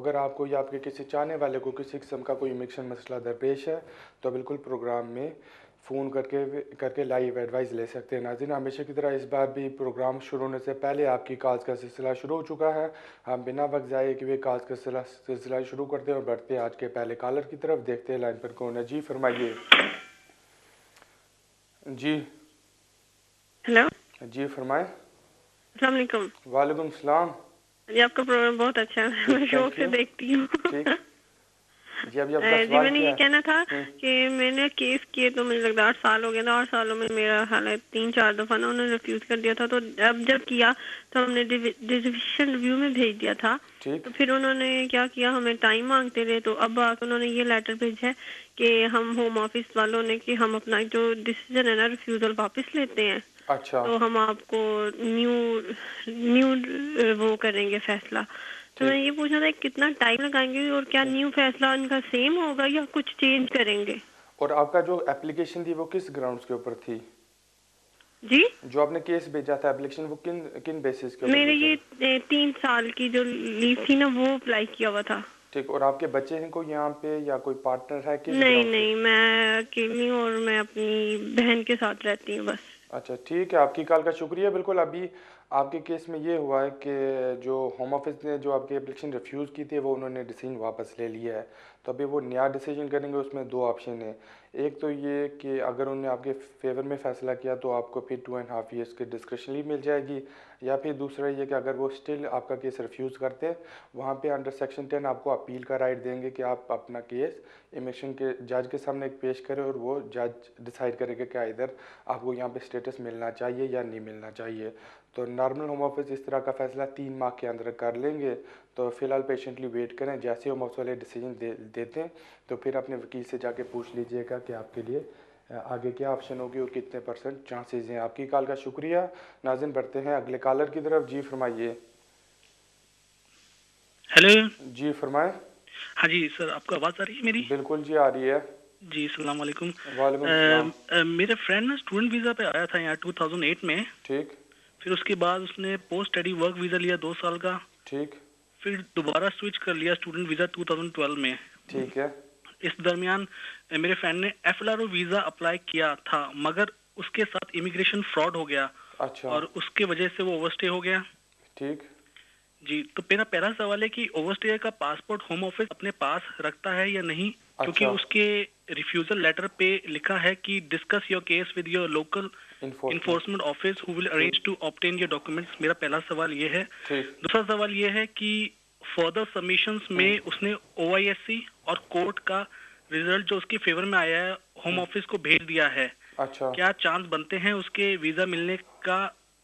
अगर आपको या आपके किसी चाहने वाले को किसी किस्म का कोई इमिग्रेशन मसला दरपेश है तो बिल्कुल प्रोग्राम में फ़ोन करके लाइव एडवाइस ले सकते हैं। नाज़रीन, हमेशा की तरह इस बार भी प्रोग्राम शुरू होने से पहले आपकी कॉल्स का सिलसिला शुरू हो चुका है। हम बिना वक्त ज़ाये किए कॉल्स का सिलसिला शुरू करते हैं और बढ़ते हैं आज के पहले कॉलर की तरफ। देखते हैं लाइन पर कौन है। जी फरमाइए। जी हेलो जी फरमाएं। अस्सलाम वालेकुम। वालेकुम सलाम। जी, आपका प्रोग्राम बहुत अच्छा है। ठीक, मैं शौक थैंक से यू। देखती हूँ। ठीक। जी, अभी आपका जी, सवाल मैंने क्या ये कहना था है? कि मैंने केस किए तो मुझे लगता है 8 साल हो गया था। 8 सालों में मेरा हालात 3-4 दफ़ा ना उन्होंने रिफ्यूज़ कर दिया था। तो अब जब किया तो हमने डिविजन रिव्यू में भेज दिया था। ठीक। तो फिर उन्होंने क्या किया, हमें टाइम मांगते रहे। तो अब आकर उन्होंने ये लेटर भेजा है कि हम होम ऑफिस वालों ने कि हम अपना जो डिसीजन है ना रिफ्यूज़ल वापस लेते हैं। अच्छा। तो हम आपको न्यू न्यू वो करेंगे फैसला। तो मैं ठीक। ये पूछना था कितना टाइम लगाएंगे और क्या न्यू फैसला उनका सेम होगा या कुछ चेंज करेंगे? और आपका जो एप्लीकेशन थी वो किस ग्राउंड्स के ऊपर थी? जी, जो आपने केस भेजा था एप्लीकेशन, वो किन किन बेसिस के ऊपर मेरे भेजा ये था? 3 साल की जो लीव थी ना वो अप्लाई किया हुआ था। ठीक। और आपके बच्चे हैं कोई यहाँ पे या कोई पार्टनर है किस नहीं ग्राउंड्स के? नहीं, मैं अकेली हूँ और मैं अपनी बहन के साथ रहती हूँ बस। अच्छा, ठीक है, आपकी कॉल का शुक्रिया। बिल्कुल, अभी आपके केस में ये हुआ है कि जो होम ऑफिस ने जो आपकी एप्लीकेशन रिफ्यूज़ की थी वो उन्होंने डिसीजन वापस ले लिया है। तो अभी वो नया डिसीजन करेंगे, उसमें दो ऑप्शन है। एक तो ये कि अगर उन्होंने आपके फेवर में फ़ैसला किया तो आपको फिर 2.5 ईयर्स की डिस्क्रिशनरी मिल जाएगी, या फिर दूसरा ये कि अगर वो स्टिल आपका केस रिफ्यूज़ करते हैं, वहाँ पे अंडर सेक्शन 10 आपको अपील का राइट देंगे कि आप अपना केस इमिग्रेशन के जज के सामने पेश करें और वो जज डिसाइड करेगा कि इधर आपको यहाँ पे स्टेटस मिलना चाहिए या नहीं मिलना चाहिए। तो नॉर्मल होम ऑफिस इस तरह का फ़ैसला 3 माह के अंदर कर लेंगे। तो फ़िलहाल पेशेंटली वेट करें, जैसे होम ऑफिस वाले डिसीजन देते हैं तो फिर अपने वकील से जाके पूछ लीजिएगा कि आपके लिए आगे क्या ऑप्शन होगी और कितने % चांसेस हैं। आपकी कॉल का शुक्रिया। नाज़रीन, बढ़ते हैं अगले कॉलर की तरफ। जी फरमाइए। हेलो। जी फरमाएं। हाँ जी सर, आपको आवाज़ आ रही है मेरी? बिल्कुल जी, आ रही है। जी, सलाम वालेकुम। वालेकुम सलाम। मेरे फ्रेंड ना स्टूडेंट वीज़ा पे आया था यहाँ 2008 में। ठीक। फिर उसके बाद उसने पोस्ट स्टडी वर्क वीज़ा लिया 2 साल का। ठीक। फिर दोबारा स्विच कर लिया स्टूडेंट वीज़ा 2012 में। ठीक है। इस दरमियान मेरे फ्रेंड ने FLRO वीज़ा अप्लाई किया था, मगर उसके साथ इमिग्रेशन फ्रॉड हो गया अच्छा। और उसके वजह से वो ओवरस्टे हो गया। ठीक। जी, तो मेरा पहला सवाल है कि ओवरस्टे का पासपोर्ट होम ऑफिस अपने पास रखता है या नहीं? क्योंकि अच्छा। उसके रिफ्यूजल लेटर पे लिखा है कि discuss your case with your local enforcement. Enforcement office who will ठीक। Arrange to obtain your documents. मेरा पहला सवाल ये है। ठीक। दूसरा सवाल ये है कि फर्दर सबमिशंस में उसने OISC और कोर्ट का रिजल्ट जो उसके फेवर में आया है होम ऑफिस को भेज दिया है। अच्छा। क्या चांस बनते हैं उसके वीजा मिलने का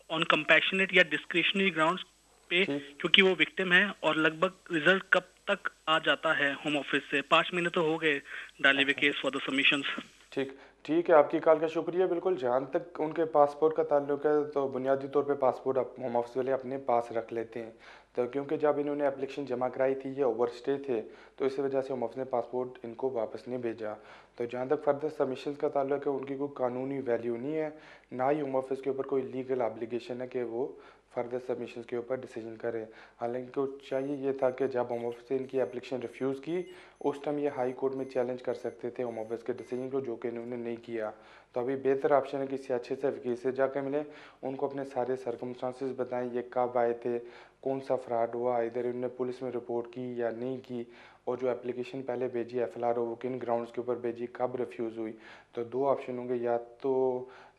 ऑन कंपैशनेट या डिस्क्रिशनरी ग्राउंड्स पे, ठीक। क्योंकि वो विक्टिम है? और लगभग रिजल्ट कब तक आ जाता है होम ऑफिस से? 5 महीने तो हो गए डाले हुए अच्छा। Case for the submissions. ठीक। ठीक है, आपकी कॉल का शुक्रिया। बिल्कुल, जहाँ तक उनके पासपोर्ट का ताल्लुक है तो बुनियादी तौर पे पासपोर्ट होम ऑफिस वाले अपने पास रख लेते हैं। तो क्योंकि जब इन्होंने एप्लीकेशन जमा कराई थी ये ओवरस्टे थे, तो इसी वजह से होम ऑफिस ने पासपोर्ट इनको वापस नहीं भेजा। तो जहाँ तक फर्दर सबमिशन का ताल्लुक है उनकी कोई कानूनी वैल्यू नहीं है, ना ही होम ऑफिस के ऊपर कोई लीगल ऑब्लिगेशन है कि वो फर्दर सबमिशन के ऊपर डिसीजन करें। हालांकि को चाहिए ये था कि जब होम ऑफिस ने इनकी एप्लीकेशन रिफ्यूज़ की उस टाइम ये हाई कोर्ट में चैलेंज कर सकते थे होम ऑफिस के डिसीजन को, जो कि इन्होंने नहीं किया। तो अभी बेहतर ऑप्शन है किसी अच्छे से वकील से जाकर मिले, उनको अपने सारे सर्कमस्टांसेस बताएं, ये कब आए थे, कौन सा फ्रॉड हुआ, इधर इन्होंने पुलिस में रिपोर्ट की या नहीं की, और जो एप्लीकेशन पहले भेजी FLRO वो किन ग्राउंड्स के ऊपर भेजी, कब रिफ्यूज़ हुई। तो दो ऑप्शन होंगे, या तो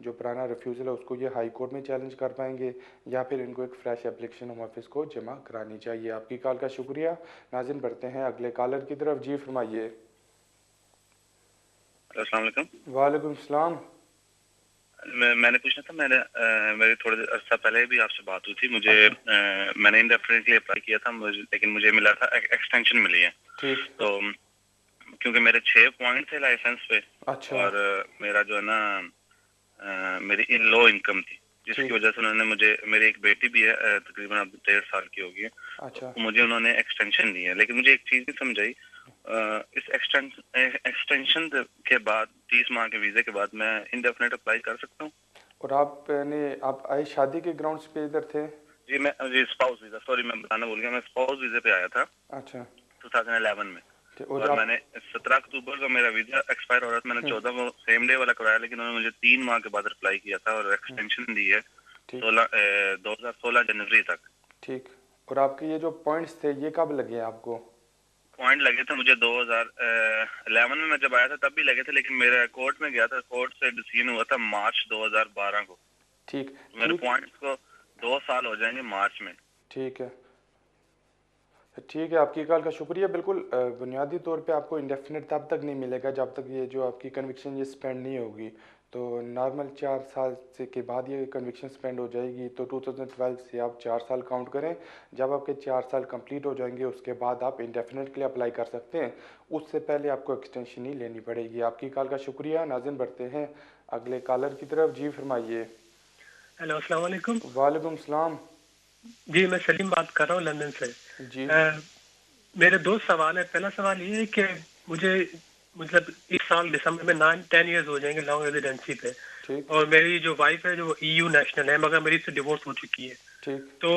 जो पुराना रिफ्यूज़ल है उसको ये हाई कोर्ट में चैलेंज कर पाएंगे, या फिर इनको एक फ्रेश एप्लीकेशन होम ऑफिस को जमा करानी चाहिए। आपकी कॉल का शुक्रिया। नाज़रीन, बढ़ते हैं अगले कॉलर की तरफ। जी फरमाइए। अस्सलाम वालेकुम। वालेकुम सलाम। मैंने पूछना था, मेरी थोड़े अर्सा पहले भी आपसे बात हुई थी। मुझे मैंने इंडेफिनिटली अप्लाई किया था, लेकिन मुझे मिला था एक्सटेंशन मिली है। ठीक। तो क्योंकि मेरे 6 पॉइंट थे लाइसेंस पे, अच्छा। और मेरा जो है ना मेरी लो इनकम थी, जिसकी ठीक। वजह से उन्होंने मुझे, मेरी एक बेटी भी है तकरीबन अब 1.5 साल की होगी है, अच्छा। तो मुझे उन्होंने एक्सटेंशन दी है। लेकिन मुझे एक चीज़ नहीं समझ आई, इस एक्सटेंशन के बाद 30 माह के वीज़े के बाद मैं इंडेफिनेट अप्लाई कर सकता हूँ? और आप आए शादी के ग्राउंड्स पे इधर थे? जी, मैं जी स्पाउस वीज़ा, सॉरी मैं बताना भूल गया, मैं स्पाउस वीज़े पे आया था। अच्छा। 2011 में। और और मैंने 17 अक्टूबर को मेरा वीजा एक्सपायर हो रहा था, मैंने 14 को सेम डे वाला करवाया, लेकिन उन्होंने मुझे 3 माह के बाद रिप्लाई किया था और एक्सटेंशन दी है 2016 जनवरी तक। ठीक। और आपके ये जो पॉइंट्स थे ये कब लगे आपको? पॉइंट लगे थे मुझे 2011 में मैं जब आया था तब भी लगे थे, लेकिन मेरा कोर्ट में गया था, कोर्ट से डिसीजन हुआ था मार्च 2012 को। ठीक। मेरे पॉइंट्स को 2 साल हो जाएंगे मार्च में। ठीक है, ठीक है, आपकी कॉल का शुक्रिया। बिल्कुल बुनियादी तौर पे आपको इंडेफिनिट तब तक नहीं मिलेगा जब तक ये जो आपकी कन्विक्शन ये स्पेंड नहीं होगी। तो नॉर्मल 4 साल से के बाद ये कन्विक्शन स्पेंड हो जाएगी। तो 2012 से आप 4 साल काउंट करें। जब आपके 4 साल कंप्लीट हो जाएंगे उसके बाद आप इंडेफिनिट के लिए अप्लाई कर सकते हैं। उससे पहले आपको एक्सटेंशन ही लेनी पड़ेगी। आपकी कॉल का शुक्रिया। नाज़िन बढ़ते हैं अगले कॉलर की तरफ। जी फरमाइए। हेलो, अस्सलाम वालेकुम। वालेकुम सलाम। जी, मैं सलीम बात कर रहा हूँ लंदन से। जी। मेरे 2 सवाल है। पहला सवाल ये है कि मुझे मतलब इस साल दिसंबर में 9-10 ईयर्स हो जाएंगे लॉन्ग रेजिडेंसी पे। ठीक। और मेरी जो वाइफ है जो EU नेशनल है, मगर मेरी से डिवोर्स हो चुकी है। ठीक। तो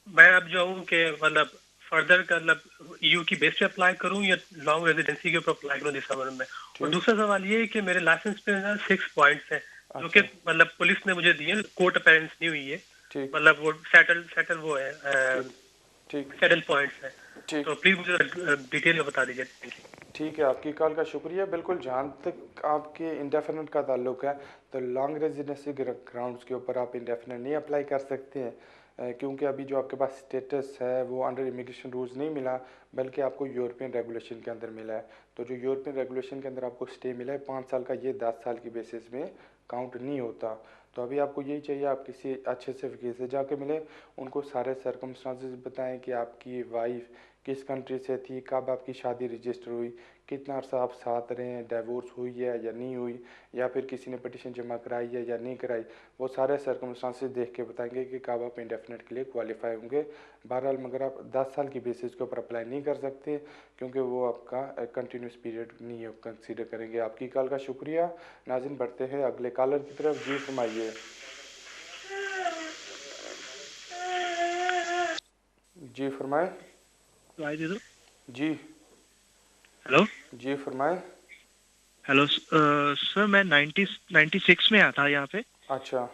मैं अब जो हूँ कि मतलब फर्दर का मतलब EU की बेस पे अप्लाई करूँ या लॉन्ग रेजिडेंसी के ऊपर अप्लाई करूँ दिसंबर में। और दूसरा सवाल ये है कि मेरे लाइसेंस पे ना 6 पॉइंट्स हैं जो कि मतलब पुलिस ने मुझे दिए, कोर्ट अपीयरेंस नहीं हुई है। मतलब वो सेटल वो है, सेटल पॉइंट्स है। तो प्लीज मुझे डिटेल में बता दीजिए। ठीक है, आपकी कॉल का शुक्रिया। बिल्कुल, जहाँ तक आपके इंडेफिनिट का ताल्लुक है तो लॉन्ग रेजिडेंसी ग्राउंड्स के ऊपर आप इंडेफिनिट नहीं अप्लाई कर सकते हैं, क्योंकि अभी जो आपके पास स्टेटस है वो अंडर इमिग्रेशन रूल्स नहीं मिला, बल्कि आपको यूरोपियन रेगुलेशन के अंदर मिला है। तो जो यूरोपियन रेगुलेशन के अंदर आपको स्टे मिला है 5 साल का, ये 10 साल की बेसिस में काउंट नहीं होता। तो अभी आपको यही चाहिए, आप किसी अच्छे से वकील से जाके मिलें, उनको सारे सर्कमस्टांसेस बताएं कि आपकी वाइफ किस कंट्री से थी, कब आपकी शादी रजिस्टर हुई, कितना अर्सा आप साथ रहे हैं, डिवोर्स हुई है या नहीं हुई, या फिर किसी ने पिटीशन जमा कराई है या नहीं कराई। वो सारे सर्कमस्टांसेस देख के बताएंगे कि कब आप इंडेफिनिट के लिए क्वालिफाई होंगे। बहरहाल मगर आप 10 साल की बेसिस के ऊपर अप्लाई नहीं कर सकते, क्योंकि वो आपका कंटिन्यूस पीरियड नहीं कंसीडर करेंगे। आपकी कॉल का शुक्रिया। नाज़िन बढ़ते हैं अगले कॉलर की तरफ। जी फरमाइए। जी फरमाएं। जी। हेलो। जी फरमाएं। हेलो सर, मैं 96 में आया था यहाँ पे। अच्छा।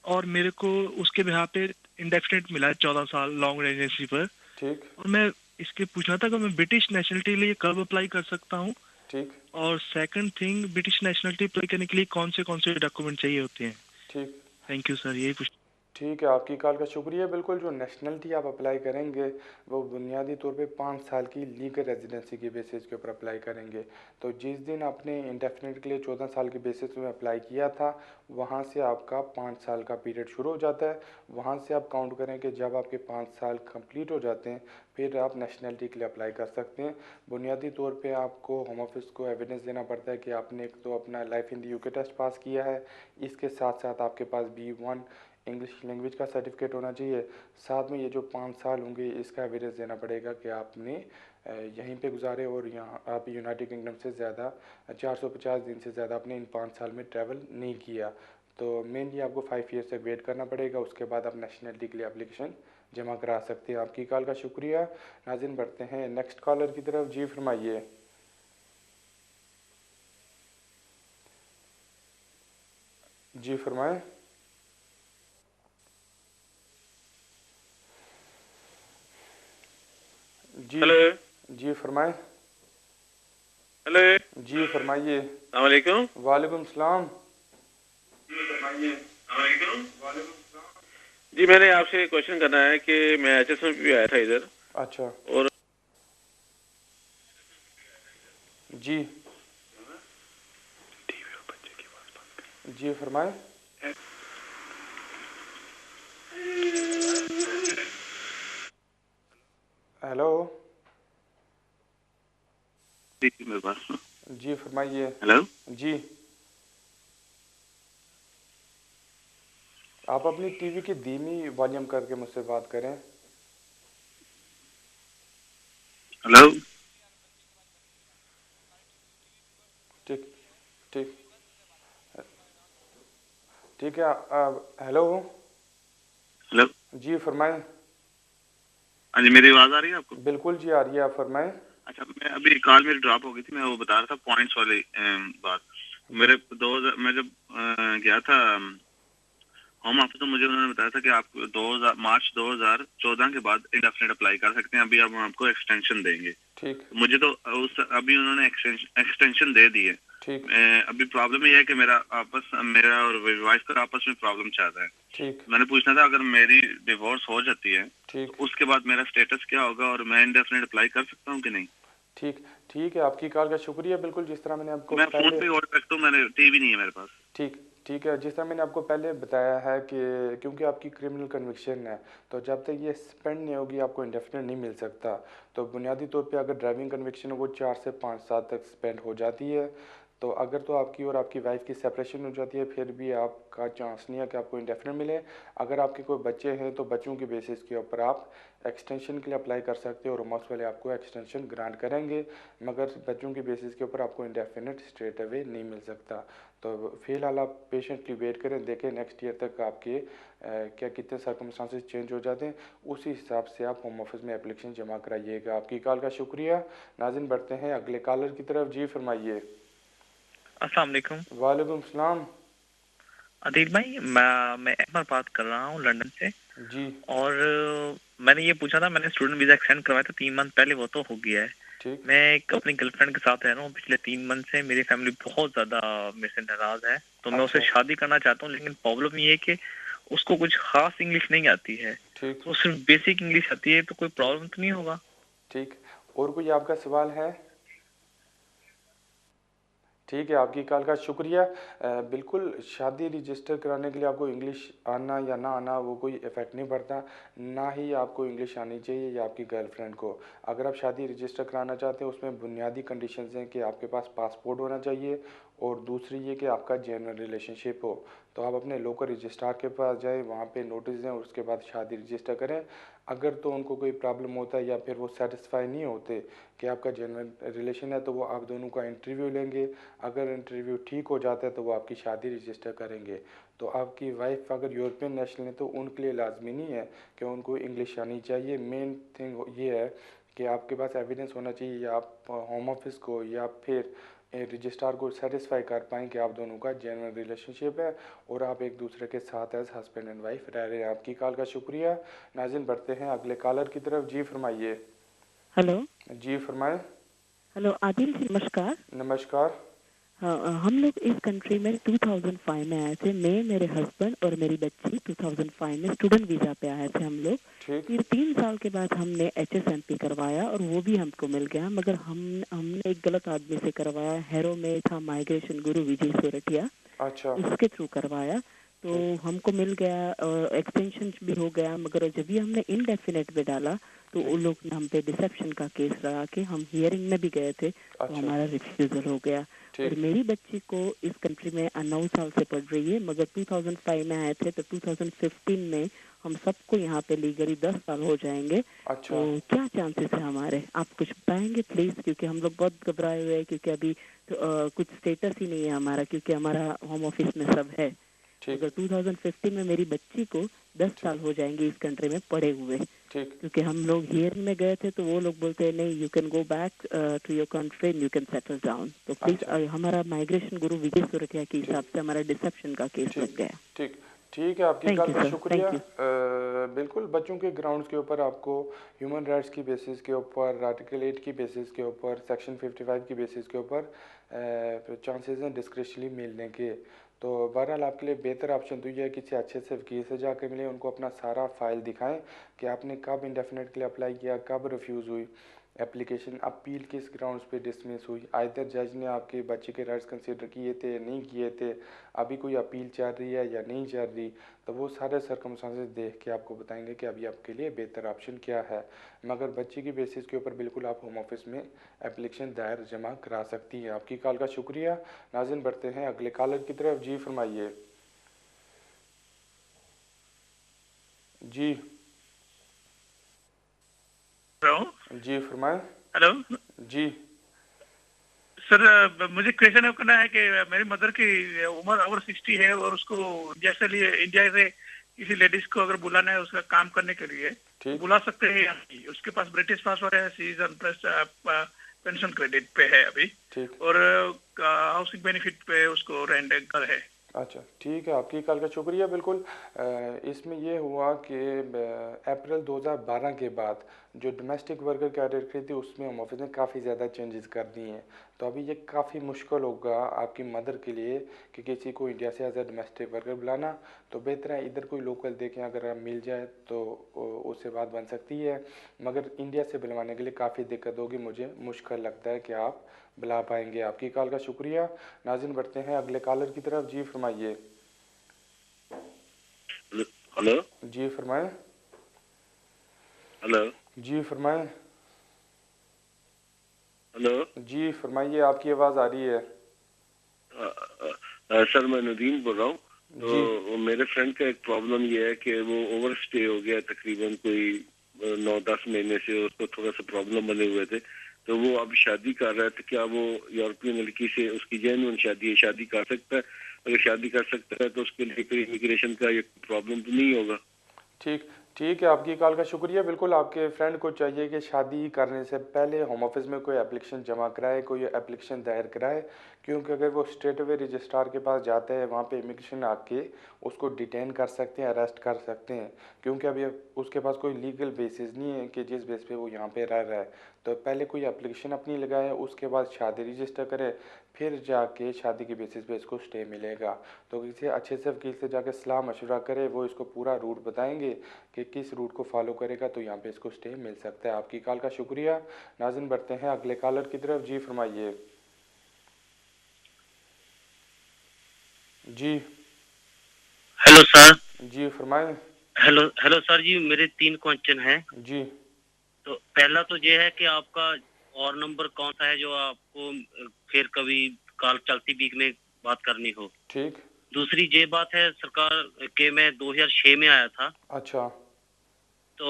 और मेरे को उसके बिहार पे इंडेफिनिट मिला है 14 साल लॉन्ग रेजिडेंसी पर। ठीक। और मैं इसके पूछना था कि मैं ब्रिटिश नेशनलिटी के लिए कब अप्लाई कर सकता हूँ। ठीक। और second thing, British nationality apply करने के लिए कौन से डॉक्यूमेंट चाहिए होते हैं। ठीक। थैंक यू सर, यही पूछ। ठीक है, आपकी कॉल का शुक्रिया। बिल्कुल, जो नेशनलिटी आप अप्लाई करेंगे वो बुनियादी तौर पे 5 साल की लीगल रेजिडेंसी की बेसिस के ऊपर अप्लाई करेंगे। तो जिस दिन आपने इंडेफिनिट के लिए 14 साल की बेसिस में अप्लाई किया था, वहाँ से आपका 5 साल का पीरियड शुरू हो जाता है। वहाँ से आप काउंट करें कि जब आपके 5 साल कंप्लीट हो जाते हैं फिर आप नेशनलिटी के लिए अप्लाई कर सकते हैं। बुनियादी तौर पे आपको होम ऑफिस को एविडेंस देना पड़ता है कि आपने एक तो अपना life in the UK test pass किया है, इसके साथ साथ आपके पास B1 इंग्लिश लैंग्वेज का सर्टिफिकेट होना चाहिए। साथ में ये जो 5 साल होंगे इसका एविडेंस देना पड़ेगा कि आपने यहीं पे गुजारे और यहाँ आप यूनाइटेड किंगडम से ज़्यादा 450 दिन से ज़्यादा आपने इन 5 साल में ट्रैवल नहीं किया। तो मेनली आपको 5 ईयर्स तक वेट करना पड़ेगा, उसके बाद आप नेशनलिटी के लिए एप्लीकेशन जमा करा सकते हैं। आपकी कॉल का शुक्रिया। नाज़िन बढ़ते हैं नेक्स्ट कॉलर की तरफ। जी फरमाइए। जी फरमाएं। जी। हेलो। जी फरमाएं। हेलो। जी फरमाइए। अस्सलाम वालेकुम। वालेकुम सलाम। जी, मैंने आपसे एक क्वेश्चन करना है कि मैं HSM में भी आया था इधर। अच्छा। और जी। जी फरमाएं। हेलो। मेरे पास। जी फरमाइए। हेलो। जी। आप अपनी टीवी की धीमी वॉल्यूम करके मुझसे बात करें। हेलो। ठीक। ठीक। ठीक है। हेलो। हेलो। जी फरमाएं। हाँ जी, मेरी आवाज आ रही है आपको? बिल्कुल जी, आ रही है, आप फरमाएं। अच्छा, मैं अभी कॉल मेरी ड्रॉप हो गई थी, मैं वो बता रहा था पॉइंट्स वाली बात। मेरे 2000 मैं जब गया था होम ऑफिस, तो मुझे उन्होंने बताया था कि आप 2000 मार्च 2014 के बाद इंडेफिनिट अप्लाई कर सकते हैं, अभी हम आपको एक्सटेंशन देंगे। ठीक। मुझे तो अभी उन्होंने एक्सटेंशन दे दी है। ठीक। अभी प्रॉब्लम ये है कि मेरा और वाइफ का आपस में प्रॉब्लम चल रहा है। ठीक। मैंने पूछना था, अगर मेरी डिवोर्स हो जाती है ठीक। तो उसके बाद मेरा स्टेटस क्या होगा, और मैं इंडेफिनिट अप्लाई कर सकता हूँ कि नहीं? ठीक। ठीक है, आपकी कॉल का शुक्रिया। बिल्कुल, जिस तरह मैंने आपको मैं फोन पहले पे ऑर्डर रखता हूँ, मैंने टीवी नहीं है मेरे पास। ठीक। ठीक है, जिस तरह मैंने आपको पहले बताया है कि क्योंकि आपकी क्रिमिनल कन्विक्शन है, तो जब तक ये स्पेंड नहीं होगी आपको इंडेफिनिट नहीं मिल सकता। तो बुनियादी तौर पे अगर ड्राइविंग कन्विक्शन है वो 4 से 5 साल तक स्पेंड हो जाती है। तो अगर तो आपकी और आपकी वाइफ की सेपरेशन हो जाती है, फिर भी आपका चांस नहीं है कि आपको इंडेफिनिट मिले। अगर आपके कोई बच्चे हैं तो बच्चों के बेसिस के ऊपर आप एक्सटेंशन के लिए अप्लाई कर सकते हो और रोमॉक्स वाले आपको एक्सटेंशन ग्रांट करेंगे, मगर बच्चों के बेसिस के ऊपर आपको इंडेफिनिट स्ट्रेट अवे नहीं मिल सकता। तो फिलहाल आप पेशेंटली वेट करें, देखें नेक्स्ट ईयर तक आपके क्या कितने सर्कमस्टांसेस चेंज हो जाते हैं, उसी हिसाब से आप होम ऑफिस में एप्लीकेशन जमा कराइएगा। आपकी कॉल का शुक्रिया। नाज़रीन, बढ़ते हैं अगले कॉलर की तरफ। जी फरमाइए। अस्सलाम वालेकुम। वालेकुम सलाम। अदील भाई, मैं अहमद बात कर रहा हूँ लंदन से। जी। और मैंने ये पूछा था, मैंने स्टूडेंट वीजा एक्सटेंड करवाया था 3 मंथ पहले, वो तो हो गया है। ठीक। मैं एक अपनी गर्लफ्रेंड के साथ रह रहा हूँ पिछले 3 मंथ से। मेरी फैमिली बहुत ज्यादा मेरे से नाराज है, तो मैं उससे शादी करना चाहता हूँ, लेकिन प्रॉब्लम ये है कि उसको कुछ खास इंग्लिश नहीं आती है। ठीक। तो सिर्फ बेसिक इंग्लिश आती है, तो कोई प्रॉब्लम तो नहीं होगा? ठीक। और कोई आपका सवाल है? ठीक है, आपकी कॉल का शुक्रिया। बिल्कुल, शादी रजिस्टर कराने के लिए आपको इंग्लिश आना या ना आना वो कोई इफ़ेक्ट नहीं पड़ता, ना ही आपको इंग्लिश आनी चाहिए या आपकी गर्लफ्रेंड को। अगर आप शादी रजिस्टर कराना चाहते हैं उसमें बुनियादी कंडीशंस हैं कि आपके पास पासपोर्ट होना चाहिए और दूसरी ये कि आपका जेन्युइन रिलेशनशिप हो। तो आप अपने लोकल रजिस्ट्रार के पास जाएं, वहाँ पे नोटिस दें और उसके बाद शादी रजिस्टर करें। अगर तो उनको कोई प्रॉब्लम होता है या फिर वो सेटिस्फाई नहीं होते कि आपका जेन्युइन रिलेशन है, तो वो आप दोनों का इंटरव्यू लेंगे। अगर इंटरव्यू ठीक हो जाता है तो वो आपकी शादी रजिस्टर करेंगे। तो आपकी वाइफ अगर यूरोपियन नेशनल है तो उनके लिए लाजमी नहीं है कि उनको इंग्लिश आनी चाहिए। मेन थिंग ये है कि आपके पास एविडेंस होना चाहिए, या आप होम ऑफिस को या फिर रजिस्ट्रार को सेटिस्फाई कर पाएँ कि आप दोनों का जेन्युइन रिलेशनशिप है और आप एक दूसरे के साथ एज हस्बैंड एंड वाइफ रह रहे हैं। आपकी कॉल का शुक्रिया। नाज़रीन, बढ़ते हैं अगले कॉलर की तरफ। जी फरमाइए। हेलो। जी फरमाएं। हेलो आदिल जी, नमस्कार। नमस्कार। हाँ, हम लोग इस कंट्री में 2005 में आए थे। मैं, मेरे हस्बैंड और मेरी बच्ची 2005 में स्टूडेंट वीज़ा पे आए थे हम लोग। फिर 3 साल के बाद हमने HSMP करवाया और वो भी हमको मिल गया, मगर हमने एक गलत आदमी से करवाया। हैरो में था माइग्रेशन गुरु विजय सोरठिया। अच्छा। उसके थ्रू करवाया तो हमको मिल गया, एक्सटेंशन भी हो गया, मगर जब भी हमने इनडेफिनेट पे डाला तो उन लोग ने हम पे डिसेप्शन का केस लगा के, हम हियरिंग में भी गए थे तो हमारा रिफ्यूजल हो गया। और मेरी बच्ची को इस कंट्री में 9 साल से पढ़ रही है, मगर 2005 में आए थे तो 2015 में हम सबको यहाँ पे लीगली 10 साल हो जाएंगे। अच्छा। तो क्या चांसेस है हमारे, आप कुछ बताएंगे प्लीज, क्योंकि हम लोग बहुत घबराए हुए हैं, क्योंकि अभी तो, कुछ स्टेटस ही नहीं है हमारा, क्योंकि हमारा होम ऑफिस में सब है। अगर 2015 में मेरी बच्ची को 10 साल हो जाएंगे इस कंट्री में पड़े हुए, क्योंकि हम लोग हियरिंग में गए थे तो वो लोग बोलते हैं नहीं, you can go back to your country and you can settle down. तो प्लीज हमारा माइग्रेशन गुरु विजय सुरखिया के हिसाब से हमारा डिसेप्शन का केस लग गया। ठीक। ठीक है, आपकी कॉल का शुक्रिया। बिल्कुल, बच्चों के ग्राउंड्स के ऊपर आपको ह्यूमन राइट्स की बेसिस के ऊपर, आर्टिकल 8 की बेसिस के ऊपर, सेक्शन 55 की बेसिस के ऊपर चांसेस हैं डिस्क्रिशनली मिलने के। तो बहरहाल आपके लिए बेहतर ऑप्शन तो ये है किसी अच्छे से वकील से जाकर मिले, उनको अपना सारा फाइल दिखाएं कि आपने कब इंडेफिनेट के लिए अप्लाई किया, कब रिफ्यूज़ हुई एप्लीकेशन, अपील किस ग्राउंड्स पे डिसमिस हुई, आइदर जज ने आपके बच्चे के राइट्स कंसीडर किए थे या नहीं किए थे, अभी कोई अपील चल रही है या नहीं चल रही। तो वो सारे सर्कमस्टांसेस देख के आपको बताएंगे कि अभी आपके लिए बेहतर ऑप्शन क्या है। मगर बच्चे की बेसिस के ऊपर बिल्कुल आप होम ऑफिस में एप्लीकेशन दायर जमा करा सकती हैं। आपकी कॉल का शुक्रिया। नाज़रीन, बढ़ते हैं अगले कॉलर की तरफ। जी फरमाइए। जी जी फरमाएं। हेलो जी सर, मुझे क्वेश्चन करना है कि मेरी मदर की उम्र ओवर 60 है और उसको जैसे लिए इंडिया से किसी लेडीज को अगर बुलाना है उसका काम करने के लिए, ठीक। बुला सकते हैं या नहीं? उसके पास ब्रिटिश पासपोर्ट है, सीजन प्लस पेंशन क्रेडिट पे है अभी, ठीक। और हाउसिंग बेनिफिट पे उसको रेंट घर है। अच्छा ठीक है, आपकी कॉल का शुक्रिया। बिल्कुल इसमें ये हुआ कि अप्रैल 2012 के बाद जो डोमेस्टिक वर्कर कैटेगरी थी उसमें होम ऑफिस ने काफ़ी ज़्यादा चेंजेस कर दिए हैं। तो अभी ये काफ़ी मुश्किल होगा आपकी मदर के लिए कि किसी को इंडिया से एज ए डोमेस्टिक वर्कर बुलाना। तो बेहतर है इधर कोई लोकल देखें, अगर आप मिल जाए तो उससे बात बन सकती है, मगर इंडिया से बुलवाने के लिए काफ़ी दिक्कत होगी। मुझे मुश्किल लगता है कि आप बुला पाएंगे। आपकी कॉल का शुक्रिया। नाज़रीन बढ़ते हैं अगले कॉलर की तरफ। जी फरमाइए। हेलो जी फरमाएं। हेलो जी फरमाएं। हेलो जी फरमाइए, आपकी आवाज़ आ रही है। सर मैं नदीम बोल रहा हूँ। जी। तो मेरे फ्रेंड का एक प्रॉब्लम ये है कि वो ओवर स्टे हो गया तकरीबन कोई 9-10 महीने से, उसको थोड़ा सा प्रॉब्लम बने हुए थे। तो वो अब शादी कर रहा है, तो क्या वो यूरोपियन लड़की से, उसकी जेन्युइन शादी है, शादी कर सकता है? अगर शादी कर सकता है तो उसके लिए कोई इमिग्रेशन का ये प्रॉब्लम तो नहीं होगा? ठीक ठीक है, आपकी कॉल का शुक्रिया। बिल्कुल आपके फ्रेंड को चाहिए कि शादी करने से पहले होम ऑफिस में कोई एप्लीकेशन जमा कराए, कोई एप्लीकेशन दायर कराए, क्योंकि अगर वो स्ट्रेट अवे रजिस्ट्रार के पास जाता है वहाँ पे इमिग्रेशन आके उसको डिटेन कर सकते हैं, अरेस्ट कर सकते हैं, क्योंकि अभी उसके पास कोई लीगल बेसिस नहीं है कि जिस बेस पे वो यहाँ पे रह रहा है। तो पहले कोई एप्लीकेशन अपनी लगाए, उसके बाद शादी रजिस्टर करे, फिर जाके शादी के बेसिस पे इसको स्टे मिलेगा। तो किसी अच्छे से वकील से जाके सलाह मशवरा करे, वो इसको पूरा रूट बताएंगे कि किस रूट को फॉलो करेगा तो यहाँ पे इसको स्टे मिल सकता है। आपकी कॉल का शुक्रिया। नाज़रीन बढ़ते हैं अगले कॉलर की तरफ। जी फरमाइए। जी। Hello sir. जी फरमाएं। हेलो हेलो सर जी, मेरे 3 क्वेश्चन हैं। जी। तो पहला तो ये है कि आपका और नंबर कौन सा है जो आपको फिर कभी कॉल चलती वीक में बात करनी हो? ठीक। दूसरी ये बात है सरकार के मैं 2006 में आया था। अच्छा। तो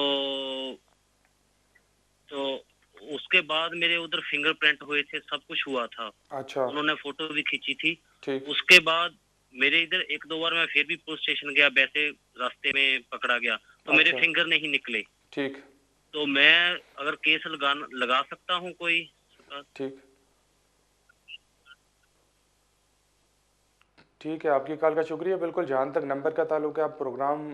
उसके बाद मेरे उधर फिंगरप्रिंट हुए थे, सब कुछ हुआ था। अच्छा। उन्होंने फोटो भी खींची थी। ठीक। उसके बाद मेरे इधर 1-2 बार मैं फिर भी पुलिस स्टेशन गया, वैसे रास्ते में पकड़ा गया तो मेरे अच्छा। फिंगर नहीं निकले। ठीक। तो मैं अगर केस लगा सकता हूँ कोई? ठीक ठीक है, आपकी कॉल का शुक्रिया। बिल्कुल जहाँ तक नंबर का ताल्लुक है, आप प्रोग्राम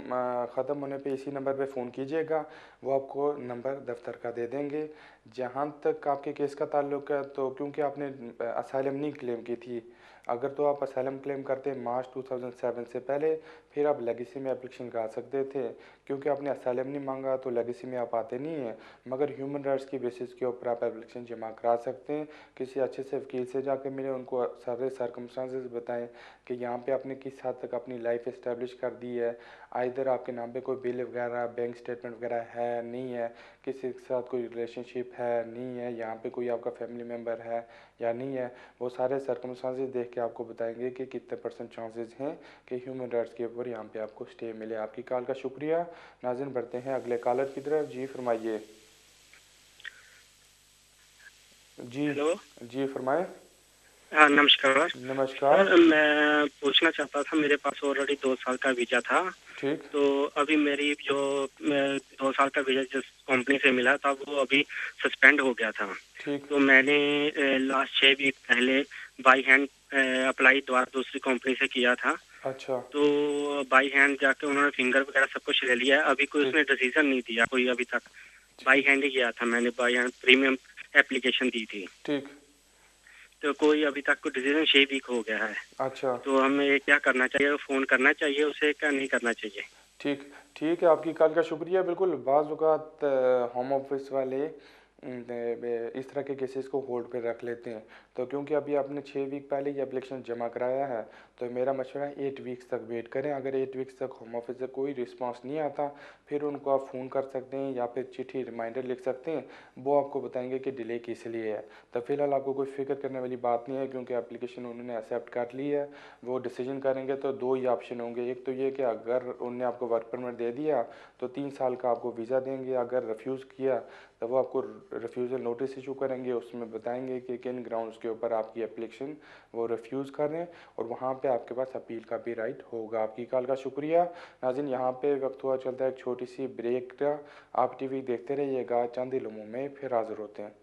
ख़त्म होने पे इसी नंबर पे फ़ोन कीजिएगा, वो आपको नंबर दफ्तर का दे देंगे। जहाँ तक आपके केस का ताल्लुक है, तो क्योंकि आपने असाइलम नहीं क्लेम की थी, अगर तो आप असाइलम क्लेम करते मार्च 2007 से पहले, फिर आप लेगेसी में एप्लीकेशन करा सकते थे। क्योंकि आपने असाइलम नहीं मांगा तो लेगेसी में आप आते नहीं हैं, मगर ह्यूमन राइट्स की बेसिस के ऊपर आप एप्लीकेशन जमा करा सकते हैं। किसी अच्छे से वकील से जाकर मिले, उनको सारे सर्कमस्टांसेस बताएं कि यहाँ पे आपने किस हद तक अपनी लाइफ इस्टेब्लिश कर दी है, आइदर आपके नाम पे कोई बिल वगैरह, बैंक स्टेटमेंट वगैरह है नहीं है, किसी के साथ कोई रिलेशनशिप है नहीं है, यहाँ पे कोई आपका फैमिली मेम्बर है या नहीं है। वो सारे सर्कमस्टांसेस देख के आपको बताएंगे कि कितने % चांसेस हैं कि ह्यूमन राइट्स के ऊपर यहाँ पे आपको स्टे मिले। आपकी कॉल का शुक्रिया। नाज़रीन बढ़ते हैं अगले कॉलर की तरफ। जी फरमाइए। जी। हेलो। जी फरमाएं। हाँ नमस्कार। नमस्कार। सर मैं पूछना चाहता था, मेरे पास ऑलरेडी 2 साल का वीज़ा था। ठीक। तो अभी मेरी जो 2 साल का वीज़ा जिस कंपनी से मिला था वो अभी सस्पेंड हो गया था। ठीक। तो मैंने लास्ट 6 वीक पहले बाई हैंड अप्लाई दोबारा दूसरी कंपनी से किया था। अच्छा। तो बाई हैंड जाके उन्होंने फिंगर वगैरह सब कुछ ले लिया है, अभी कोई उसने डिसीजन नहीं दिया कोई अभी तक। बाई हैंड ही किया था मैंने, बाई हैंड प्रीमियम एप्लीकेशन दी थी। ठीक। तो कोई अभी तक कोई डिसीजन 6 वीक हो गया है। अच्छा। तो हमें क्या करना चाहिए? फ़ोन करना चाहिए उसे, क्या नहीं करना चाहिए? ठीक ठीक है, आपकी कॉल का शुक्रिया। बिल्कुल बाज़ औक़ात होम ऑफिस वाले इस तरह के केसेस को होल्ड पे रख लेते हैं। तो क्योंकि अभी आपने 6 वीक पहले ये एप्लीकेशन जमा कराया है, तो मेरा मशवरा है 8 वीक्स तक वेट करें। अगर 8 वीक्स तक होम ऑफिस से कोई रिस्पांस नहीं आता, फिर उनको आप फ़ोन कर सकते हैं या फिर चिट्ठी रिमाइंडर लिख सकते हैं, वो आपको बताएंगे कि डिले किस लिए है। तो फिलहाल आपको कोई फ़िक्र करने वाली बात नहीं है, क्योंकि एप्लीकेशन उन्होंने एक्सेप्ट कर ली है। वो डिसीजन करेंगे तो 2 ही ऑप्शन होंगे। एक तो ये कि अगर उन्होंने आपको वर्क परमिट दे दिया तो 3 साल का आपको वीज़ा देंगे, अगर रिफ्यूज़ किया तो वो आपको रिफ्यूज़ल नोटिस इशू करेंगे, उसमें बताएंगे कि किन ग्राउंड्स के ऊपर आपकी एप्लीकेशन वो रिफ्यूज़ कर रहे हैं, और वहाँ पे आपके पास अपील का भी राइट होगा। आपकी कॉल का शुक्रिया। नाज़रीन, यहाँ पे वक्त हुआ चलता है एक छोटी सी ब्रेक का। आप टीवी देखते रहिएगा, चंद ही लम्हों में फिर हाज़िर होते हैं।